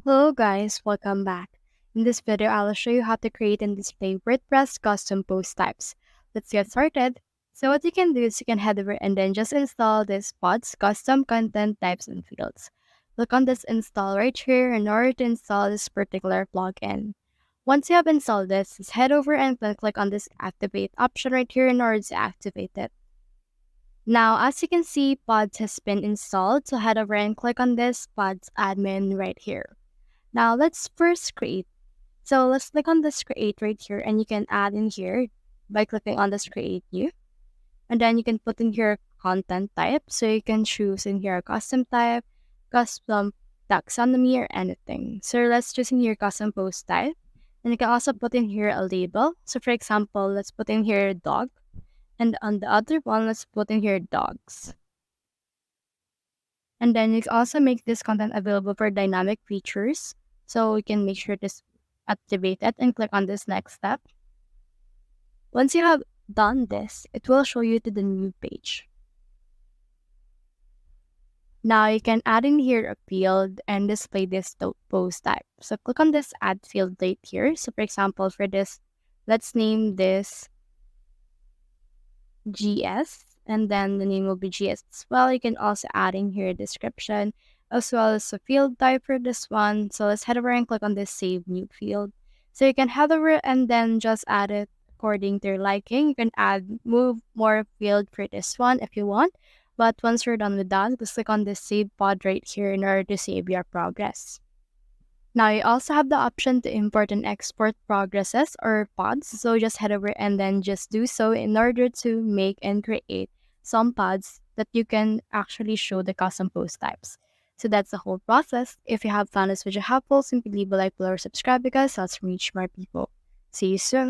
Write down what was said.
Hello guys, welcome back. In this video, I'll show you how to create and display WordPress custom post types. Let's get started. So what you can do is you can head over and then just install this pod's custom content types and fields. Click on this install right here in order to install this particular plugin. Once you have installed this, just head over and then click on this activate option right here in order to activate it. Now, as you can see, pods has been installed, so head over and click on this pods admin right here. Now let's first create. So let's click on this create right here and you can add in here by clicking on this create new. And then you can put in here content type. So you can choose in here a custom type, custom taxonomy or anything. So let's choose in here custom post type. And you can also put in here a label. So for example, let's put in here dog. And on the other one, let's put in here dogs. And then you can also make this content available for dynamic features. So we can make sure this activated and click on this next step. Once you have done this, it will show you to the new page. Now you can add in here a field and display this post type. So click on this add field right here. So for example, for this, let's name this GS, and then the name will be GS as well. You can also add in here a description as well as a field type for this one. So let's head over and click on this save new field. So you can head over and then just add it according to your liking. You can move more field for this one if you want. But once you're done with that, just click on this save pod right here in order to save your progress. Now you also have the option to import and export progresses or pods. So just head over and then just do so in order to make and create some pods that you can actually show the custom post types. So that's the whole process. If you have found this video helpful, simply leave a like below or subscribe because let's reach more people. See you soon.